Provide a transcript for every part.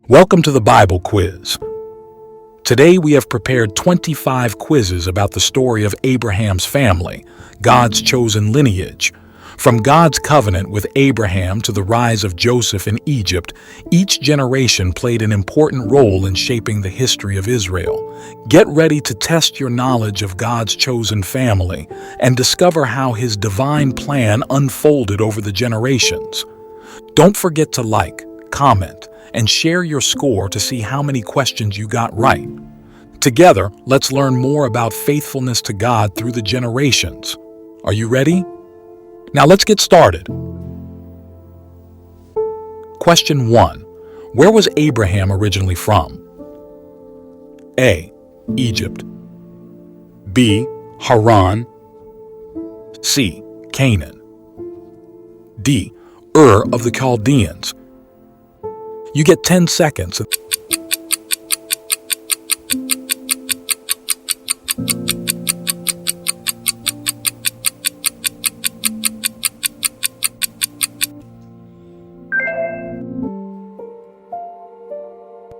Welcome to the Bible Quiz. Today we have prepared 25 quizzes about the story of Abraham's family, God's chosen lineage. From God's covenant with Abraham to the rise of Joseph in Egypt, each generation played an important role in shaping the history of Israel. Get ready to test your knowledge of God's chosen family and discover how His divine plan unfolded over the generations. Don't forget to like, comment, and share your score to see how many questions you got right. Together, let's learn more about faithfulness to God through the generations. Are you ready? Now let's get started. Question 1. Where was Abraham originally from? A. Egypt. B. Haran. C. Canaan. D. Ur of the Chaldeans. You get 10 seconds.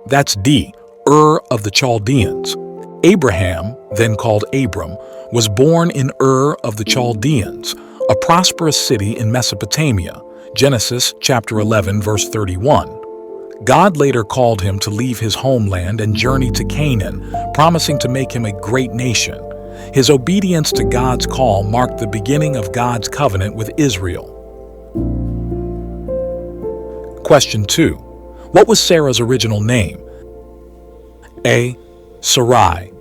That's D, Ur of the Chaldeans. Abraham, then called Abram, was born in Ur of the Chaldeans, a prosperous city in Mesopotamia. Genesis chapter 11, verse 31. God later called him to leave his homeland and journey to Canaan, promising to make him a great nation. His obedience to God's call marked the beginning of God's covenant with Israel. Question 2. What was Sarah's original name? A. Sarai.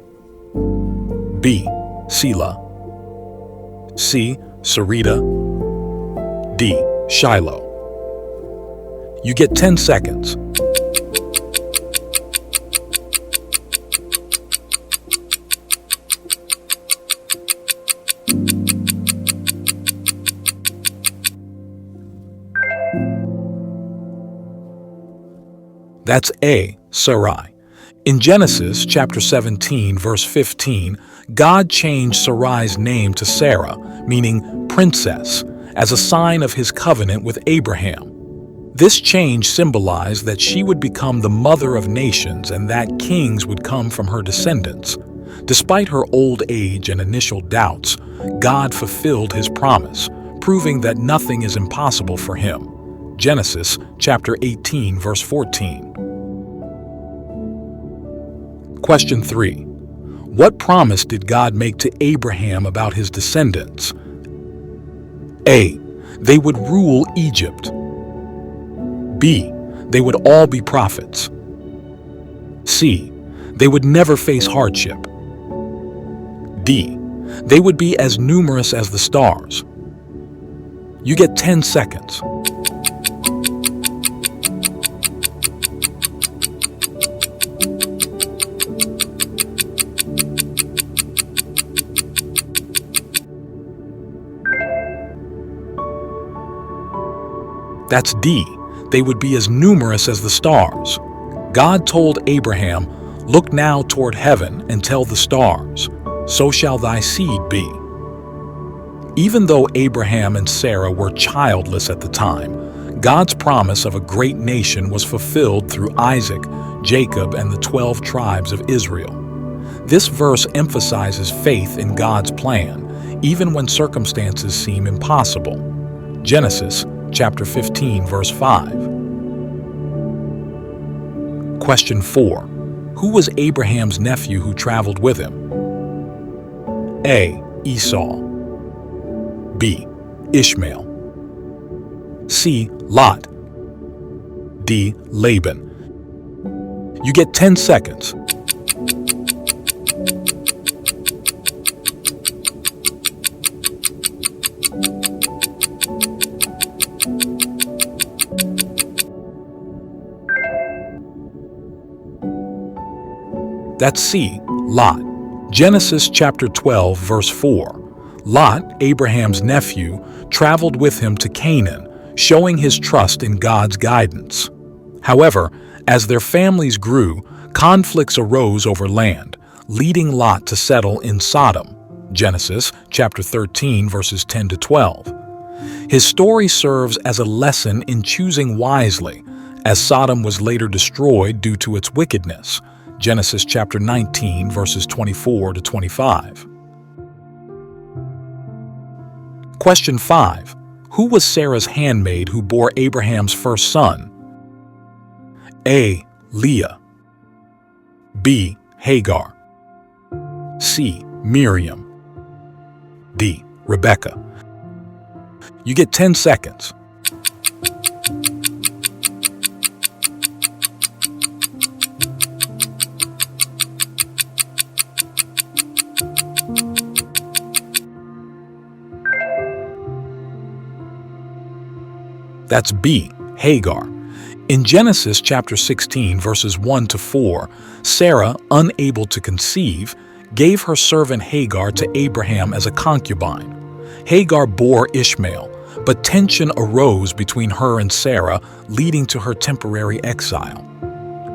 B. Selah. C. Sarita. D. Shiloh. You get 10 seconds. That's A. Sarai. In Genesis chapter 17, verse 15, God changed Sarai's name to Sarah, meaning princess, as a sign of His covenant with Abraham. This change symbolized that she would become the mother of nations and that kings would come from her descendants. Despite her old age and initial doubts, God fulfilled His promise, proving that nothing is impossible for Him. Genesis chapter 18, verse 14. Question 3. What promise did God make to Abraham about his descendants? A. They would rule Egypt. B. They would all be prophets. C. They would never face hardship. D. They would be as numerous as the stars. You get 10 seconds. That's D. They would be as numerous as the stars. God told Abraham, "Look now toward heaven and tell the stars, so shall thy seed be." Even though Abraham and Sarah were childless at the time, God's promise of a great nation was fulfilled through Isaac, Jacob, and the 12 tribes of Israel. This verse emphasizes faith in God's plan, even when circumstances seem impossible. Genesis chapter 15, verse 5. Question 4. Who was Abraham's nephew who traveled with him? A. Esau. B. Ishmael. C. Lot. D. Laban. You get 10 seconds. That's C. Lot. Genesis chapter 12, verse 4. Lot, Abraham's nephew, traveled with him to Canaan, showing his trust in God's guidance. However, as their families grew, conflicts arose over land, leading Lot to settle in Sodom. Genesis chapter 13, verses 10 to 12. His story serves as a lesson in choosing wisely, as Sodom was later destroyed due to its wickedness. Genesis chapter 19, verses 24 to 25. Question 5. Who was Sarah's handmaid who bore Abraham's first son? A. Leah. B. Hagar. C. Miriam. D. Rebecca. You get 10 seconds. That's B. Hagar. In Genesis chapter 16, verses 1 to 4, Sarah, unable to conceive, gave her servant Hagar to Abraham as a concubine. Hagar bore Ishmael, but tension arose between her and Sarah, leading to her temporary exile.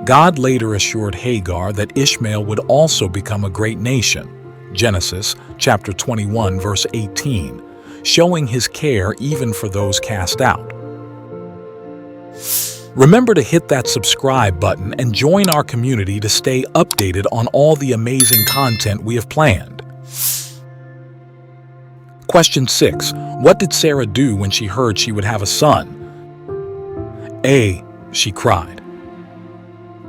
God later assured Hagar that Ishmael would also become a great nation. Genesis chapter 21, verse 18, showing his care even for those cast out. Remember to hit that subscribe button and join our community to stay updated on all the amazing content we have planned. Question 6. What did Sarah do when she heard she would have a son? A. She cried.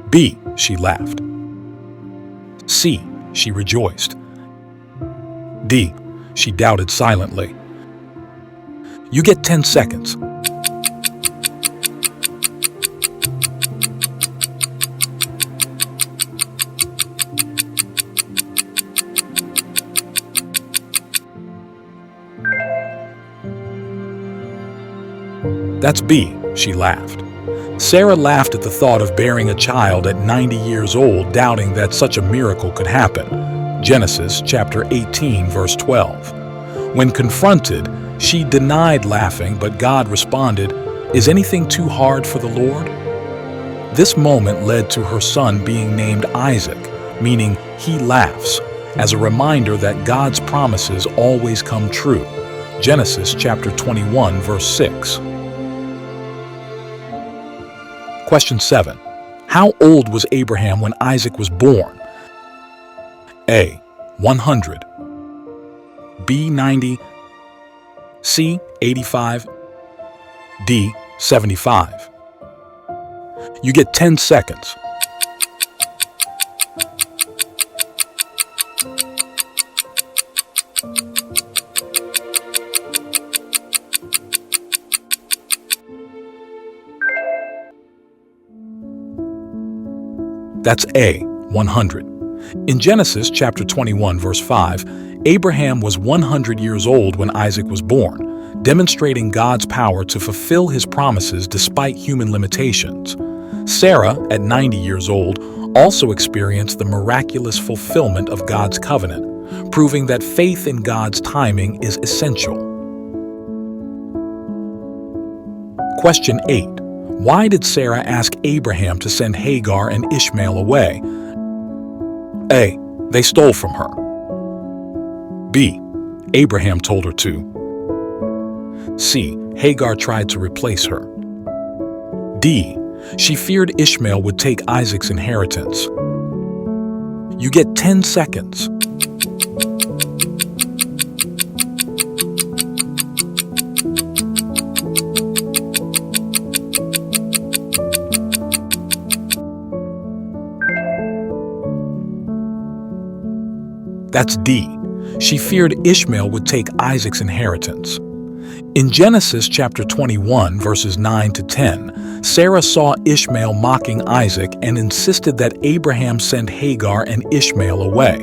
B. She laughed. C. She rejoiced. D. She doubted silently. You get 10 seconds. That's B. She laughed. Sarah laughed at the thought of bearing a child at 90 years old, doubting that such a miracle could happen. Genesis chapter 18, verse 12. When confronted, she denied laughing, but God responded, "Is anything too hard for the Lord?" This moment led to her son being named Isaac, meaning he laughs, as a reminder that God's promises always come true. Genesis chapter 21, verse 6. Question 7. How old was Abraham when Isaac was born? A. 100. B. 90. C. 85. D. 75. You get 10 seconds. That's A. 100. In Genesis chapter 21, verse 5, Abraham was 100 years old when Isaac was born, demonstrating God's power to fulfill his promises despite human limitations. Sarah, at 90 years old, also experienced the miraculous fulfillment of God's covenant, proving that faith in God's timing is essential. Question 8. Why did Sarah ask Abraham to send Hagar and Ishmael away? A. They stole from her. B. Abraham told her to. C. Hagar tried to replace her. D. She feared Ishmael would take Isaac's inheritance. You get 10 seconds. That's D. She feared Ishmael would take Isaac's inheritance. In Genesis chapter 21, verses 9 to 10, Sarah saw Ishmael mocking Isaac and insisted that Abraham send Hagar and Ishmael away.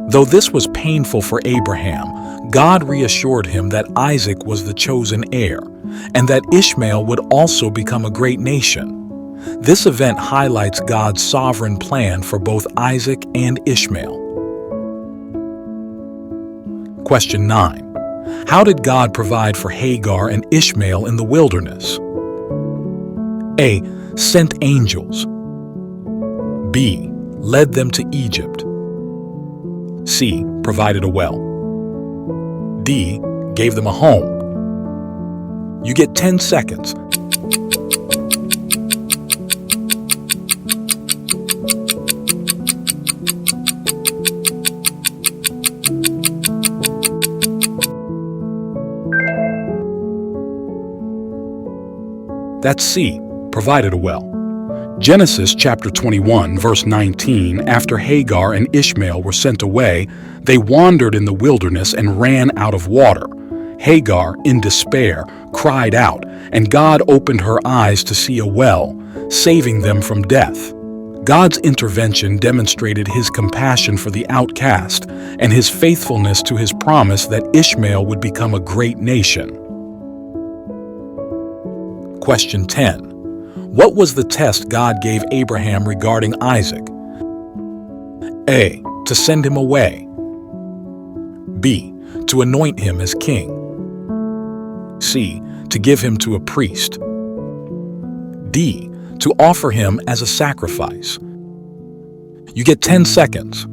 Though this was painful for Abraham, God reassured him that Isaac was the chosen heir, and that Ishmael would also become a great nation. This event highlights God's sovereign plan for both Isaac and Ishmael. Question 9. How did God provide for Hagar and Ishmael in the wilderness? A. Sent angels. B. Led them to Egypt. C. Provided a well. D. Gave them a home. You get 10 seconds. That's C, provided a well. Genesis chapter 21, verse 19, after Hagar and Ishmael were sent away, they wandered in the wilderness and ran out of water. Hagar, in despair, cried out, and God opened her eyes to see a well, saving them from death. God's intervention demonstrated his compassion for the outcast and his faithfulness to his promise that Ishmael would become a great nation. Question 10. What was the test God gave Abraham regarding Isaac? A. To send him away. B. To anoint him as king. C. To give him to a priest. D. To offer him as a sacrifice. You get 10 seconds.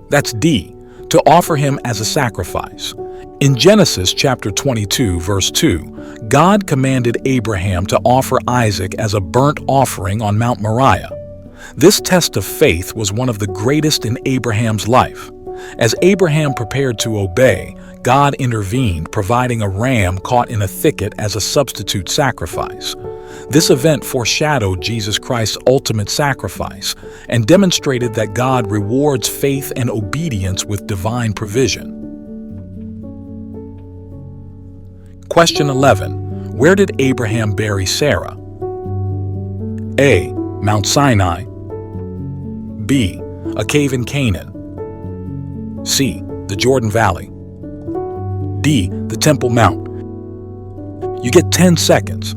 That's D, to offer him as a sacrifice. In Genesis chapter 22, verse 2, God commanded Abraham to offer Isaac as a burnt offering on Mount Moriah. This test of faith was one of the greatest in Abraham's life. As Abraham prepared to obey, God intervened, providing a ram caught in a thicket as a substitute sacrifice. This event foreshadowed Jesus Christ's ultimate sacrifice and demonstrated that God rewards faith and obedience with divine provision. Question 11. Where did Abraham bury Sarah? A. Mount Sinai. B. A cave in Canaan. C. The Jordan Valley. D. The Temple Mount. You get 10 seconds.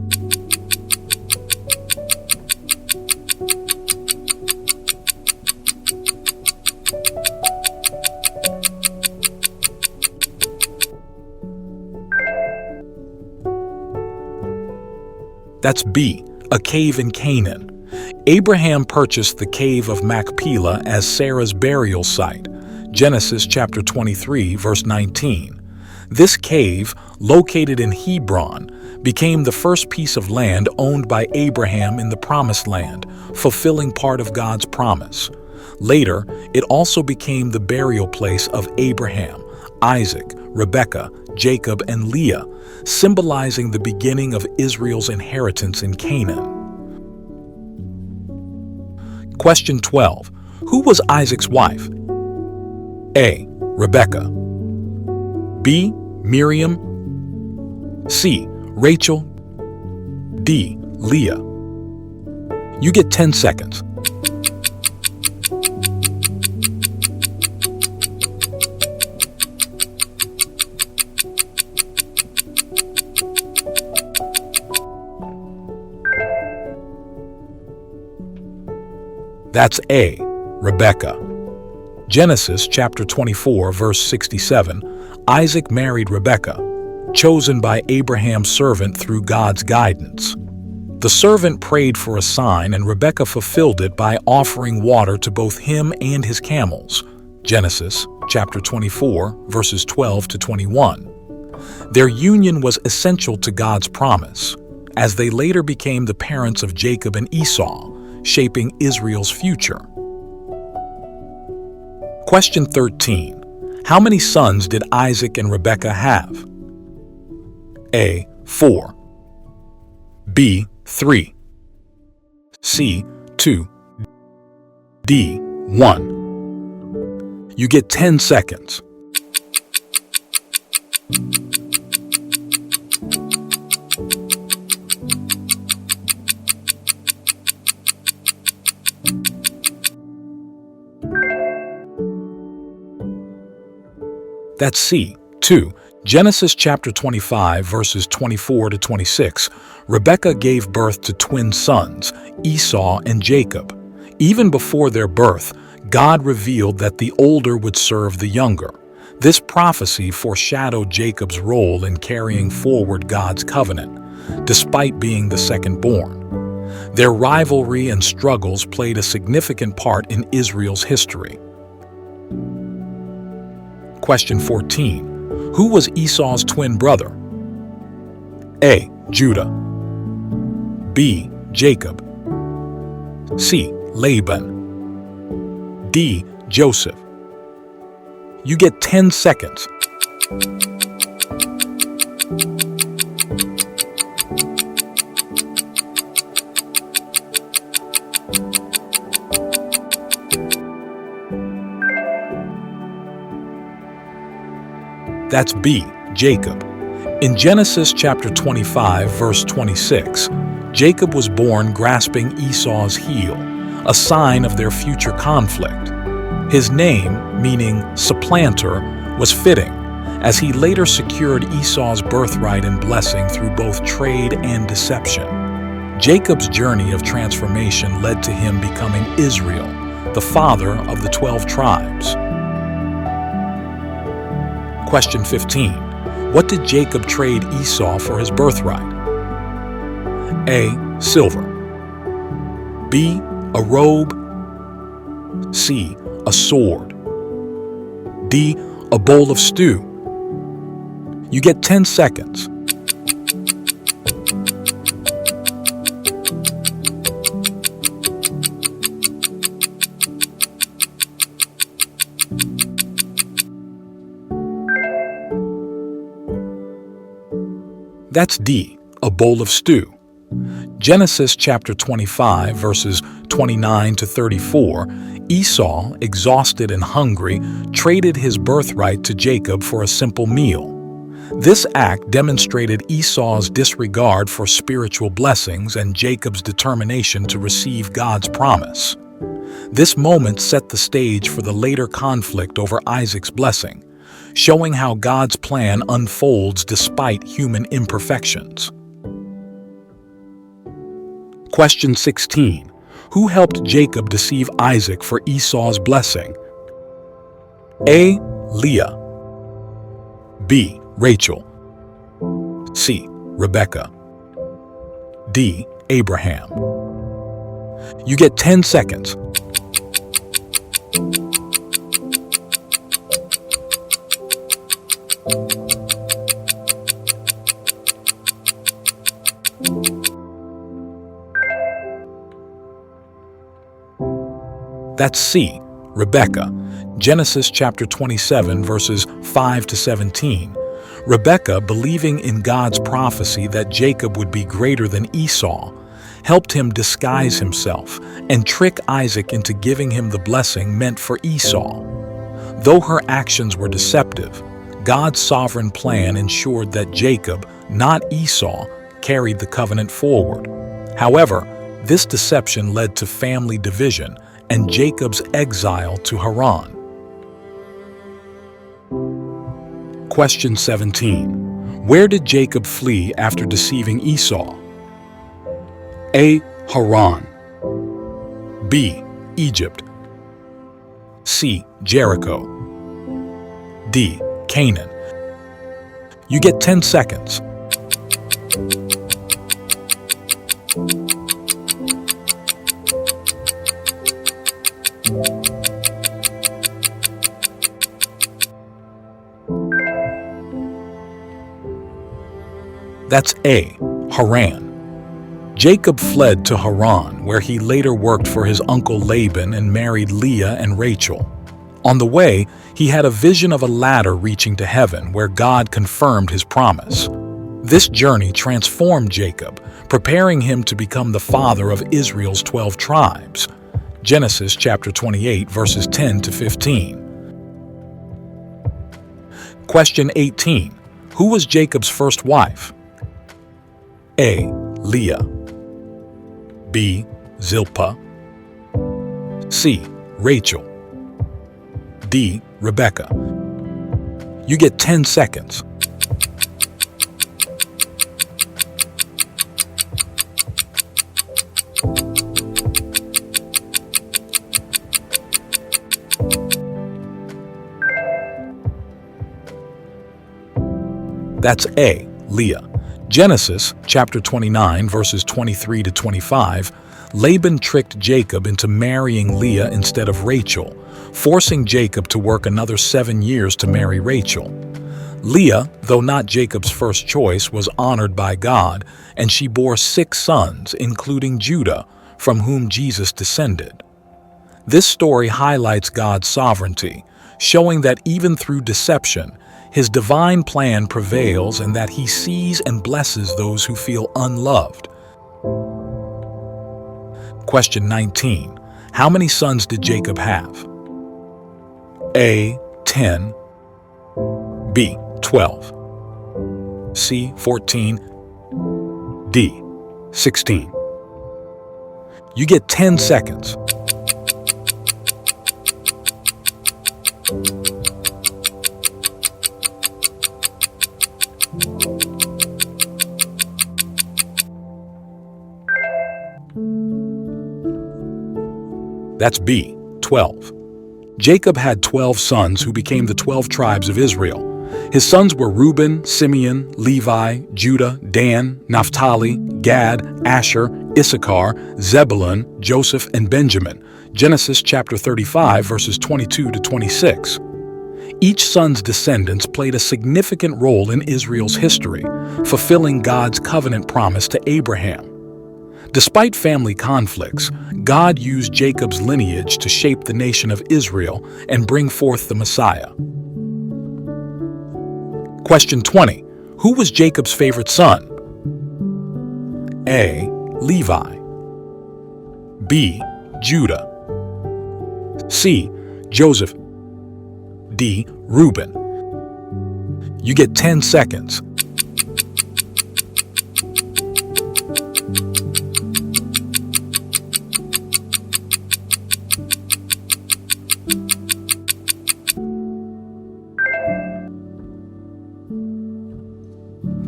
That's B, a cave in Canaan. Abraham purchased the cave of Machpelah as Sarah's burial site. Genesis chapter 23, verse 19. This cave, located in Hebron, became the first piece of land owned by Abraham in the Promised Land, fulfilling part of God's promise. Later, it also became the burial place of Abraham, Isaac, Rebekah, Jacob, and Leah, symbolizing the beginning of Israel's inheritance in Canaan. Question 12. Who was Isaac's wife? A. Rebekah. B. Miriam. C. Rachel. D. Leah. You get 10 seconds. That's A, Rebekah. Genesis chapter 24, verse 67, Isaac married Rebekah, chosen by Abraham's servant through God's guidance. The servant prayed for a sign, and Rebekah fulfilled it by offering water to both him and his camels. Genesis chapter 24, verses 12 to 21. Their union was essential to God's promise, as they later became the parents of Jacob and Esau, shaping Israel's future. Question 13. How many sons did Isaac and Rebekah have? A. 4. B. 3. C. 2. D. 1. You get 10 seconds. That's C, 2. Genesis chapter 25, verses 24 to 26. Rebekah gave birth to twin sons, Esau and Jacob. Even before their birth, God revealed that the older would serve the younger. This prophecy foreshadowed Jacob's role in carrying forward God's covenant, despite being the second born. Their rivalry and struggles played a significant part in Israel's history. Question 14. Who was Esau's twin brother? A. Judah. B. Jacob, C. Laban, D. Joseph. You get 10 seconds. That's B. Jacob. In Genesis chapter 25, verse 26, Jacob was born grasping Esau's heel, a sign of their future conflict. His name, meaning supplanter, was fitting, as he later secured Esau's birthright and blessing through both trade and deception. Jacob's journey of transformation led to him becoming Israel, the father of the 12 tribes. Question 15. What did Jacob trade Esau for his birthright? A. Silver, B. A robe, C. A sword, D. A bowl of stew. You get 10 seconds. That's D. A bowl of stew. Genesis chapter 25, verses 29 to 34, Esau, exhausted and hungry, traded his birthright to Jacob for a simple meal. This act demonstrated Esau's disregard for spiritual blessings and Jacob's determination to receive God's promise. This moment set the stage for the later conflict over Isaac's blessing, showing how God's plan unfolds despite human imperfections. Question 16. Who helped Jacob deceive Isaac for Esau's blessing? A. Leah, B. Rachel, C. Rebekah, D. Abraham. You get 10 seconds. That's C. Rebekah. Genesis chapter 27, verses 5 to 17. Rebekah, believing in God's prophecy that Jacob would be greater than Esau, helped him disguise himself and trick Isaac into giving him the blessing meant for Esau. Though her actions were deceptive, God's sovereign plan ensured that Jacob, not Esau, carried the covenant forward. However, this deception led to family division and Jacob's exile to Haran. Question 17. Where did Jacob flee after deceiving Esau? A. Haran, B. Egypt, C. Jericho, D. Canaan. You get 10 seconds. That's A. Haran. Jacob fled to Haran, where he later worked for his uncle Laban and married Leah and Rachel. On the way, he had a vision of a ladder reaching to heaven, where God confirmed his promise. This journey transformed Jacob, preparing him to become the father of Israel's 12 tribes. Genesis chapter 28, verses 10 to 15. Question 18. Who was Jacob's first wife? A. Leah, B. Zilpah, C. Rachel, D. Rebekah. You get 10 seconds. That's A. Leah. Genesis chapter 29, verses 23 to 25, Laban tricked Jacob into marrying Leah instead of Rachel, forcing Jacob to work another 7 years to marry Rachel. Leah, though not Jacob's first choice, was honored by God, and she bore 6 sons, including Judah, from whom Jesus descended. This story highlights God's sovereignty, showing that even through deception, His divine plan prevails and that He sees and blesses those who feel unloved. Question 19. How many sons did Jacob have? A. 10. B. 12. C. 14. D. 16. You get 10 seconds. That's B. 12. Jacob had 12 sons who became the 12 tribes of Israel. His sons were Reuben, Simeon, Levi, Judah, Dan, Naphtali, Gad, Asher, Issachar, Zebulun, Joseph, and Benjamin. Genesis chapter 35, verses 22 to 26. Each son's descendants played a significant role in Israel's history, fulfilling God's covenant promise to Abraham. Despite family conflicts, God used Jacob's lineage to shape the nation of Israel and bring forth the Messiah. Question 20. Who was Jacob's favorite son? A. Levi. B. Judah. C. Joseph. D. Reuben. You get 10 seconds.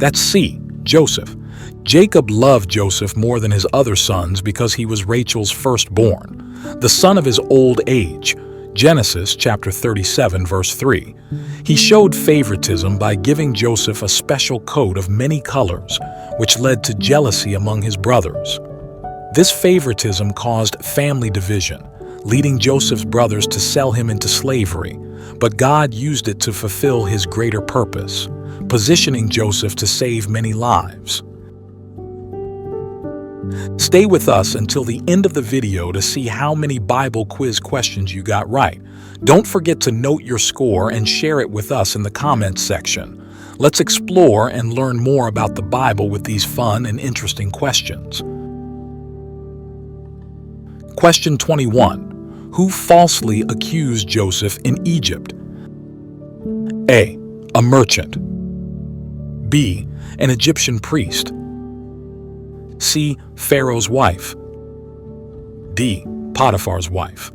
That's C. Joseph. Jacob loved Joseph more than his other sons because he was Rachel's firstborn, the son of his old age. Genesis chapter 37, verse 3. He showed favoritism by giving Joseph a special coat of many colors, which led to jealousy among his brothers. This favoritism caused family division, leading Joseph's brothers to sell him into slavery, but God used it to fulfill His greater purpose, positioning Joseph to save many lives. Stay with us until the end of the video to see how many Bible quiz questions you got right. Don't forget to note your score and share it with us in the comments section. Let's explore and learn more about the Bible with these fun and interesting questions. Question 21. Who falsely accused Joseph in Egypt? A. A merchant. B. An Egyptian priest. C. Pharaoh's wife. D. Potiphar's wife.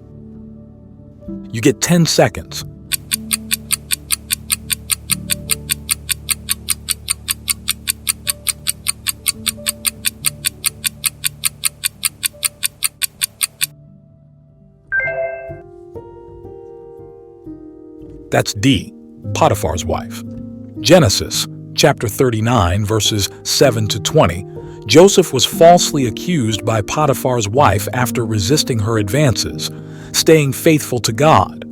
You get 10 seconds. That's D. Potiphar's wife. Genesis chapter 39, verses 7 to 20. Joseph was falsely accused by Potiphar's wife after resisting her advances, staying faithful to God.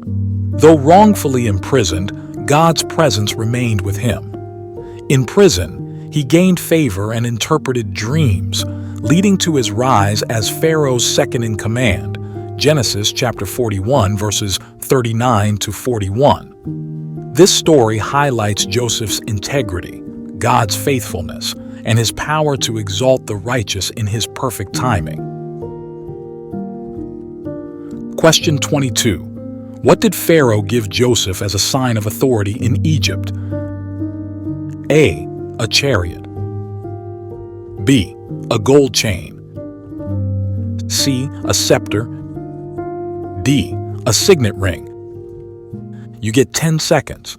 Though wrongfully imprisoned, God's presence remained with him. In prison, he gained favor and interpreted dreams, leading to his rise as Pharaoh's second-in-command. Genesis chapter 41, verses 39 to 41. This story highlights Joseph's integrity, God's faithfulness, and his power to exalt the righteous in his perfect timing. Question 22. What did Pharaoh give Joseph as a sign of authority in Egypt? A. A chariot. B. A gold chain. C. A scepter. D. A signet ring. You get 10 seconds.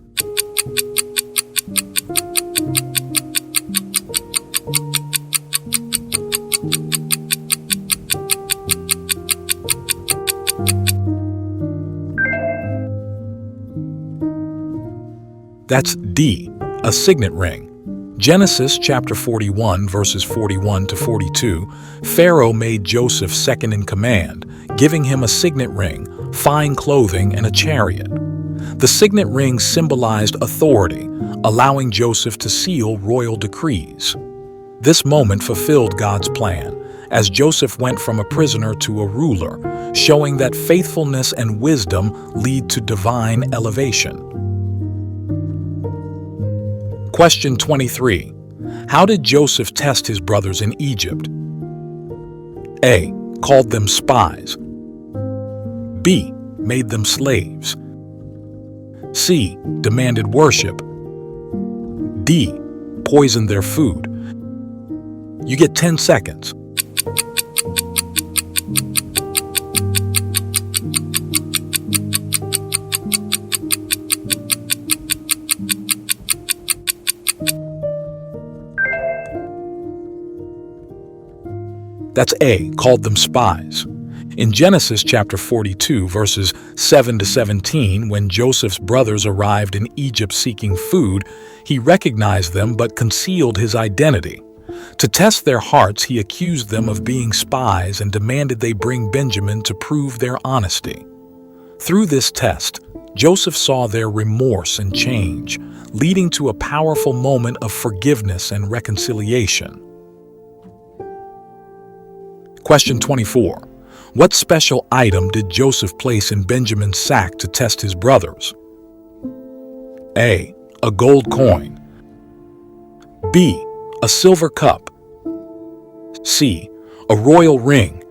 That's D. A signet ring. Genesis chapter 41, verses 41 to 42, Pharaoh made Joseph second in command, giving him a signet ring, fine clothing, and a chariot. The signet ring symbolized authority, allowing Joseph to seal royal decrees. This moment fulfilled God's plan, as Joseph went from a prisoner to a ruler, showing that faithfulness and wisdom lead to divine elevation. Question 23. How did Joseph test his brothers in Egypt? A. Called them spies. B. Made them slaves. C. Demanded worship. D. Poisoned their food. You get 10 seconds. That's A, called them spies. In Genesis chapter 42, verses 7 to 17, when Joseph's brothers arrived in Egypt seeking food, he recognized them but concealed his identity. To test their hearts, he accused them of being spies and demanded they bring Benjamin to prove their honesty. Through this test, Joseph saw their remorse and change, leading to a powerful moment of forgiveness and reconciliation. Question 24. What special item did Joseph place in Benjamin's sack to test his brothers? A. A gold coin. B. A silver cup. C. A royal ring.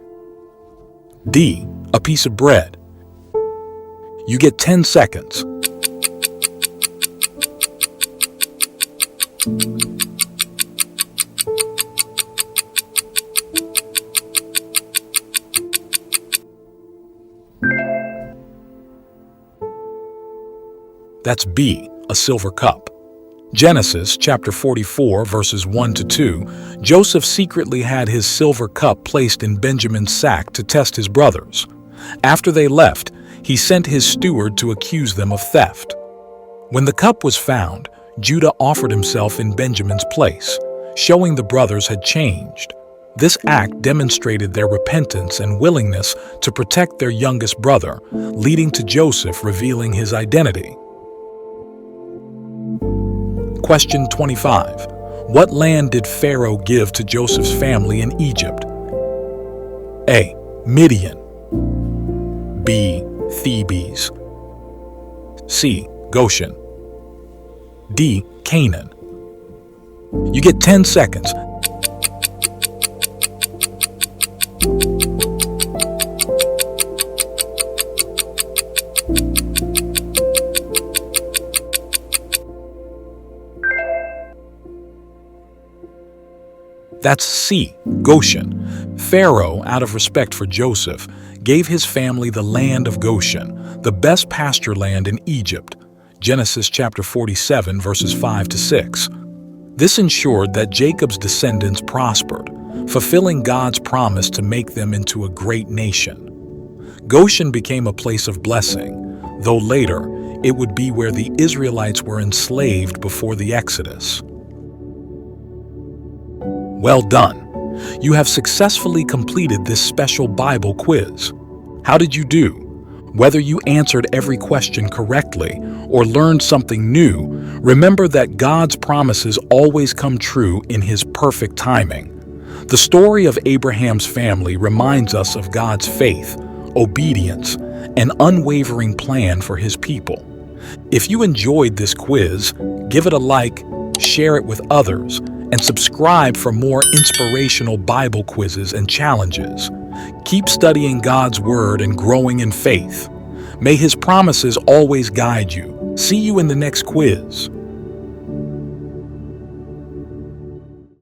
D. A piece of bread. You get 10 seconds. That's B, a silver cup. Genesis chapter 44, verses 1 to 2, Joseph secretly had his silver cup placed in Benjamin's sack to test his brothers. After they left, he sent his steward to accuse them of theft. When the cup was found, Judah offered himself in Benjamin's place, showing the brothers had changed. This act demonstrated their repentance and willingness to protect their youngest brother, leading to Joseph revealing his identity. Question 25. What land did Pharaoh give to Joseph's family in Egypt? A. Midian. B. Thebes. C. Goshen. D. Canaan. You get 10 seconds. That's C, Goshen. Pharaoh, out of respect for Joseph, gave his family the land of Goshen, the best pasture land in Egypt. Genesis chapter 47, verses 5 to 6. This ensured that Jacob's descendants prospered, fulfilling God's promise to make them into a great nation. Goshen became a place of blessing, though later it would be where the Israelites were enslaved before the Exodus. Well done! You have successfully completed this special Bible quiz. How did you do? Whether you answered every question correctly or learned something new, remember that God's promises always come true in His perfect timing. The story of Abraham's family reminds us of God's faith, obedience, and unwavering plan for His people. If you enjoyed this quiz, give it a like, share it with others, and subscribe for more inspirational Bible quizzes and challenges. Keep studying God's Word and growing in faith. May His promises always guide you. See you in the next quiz.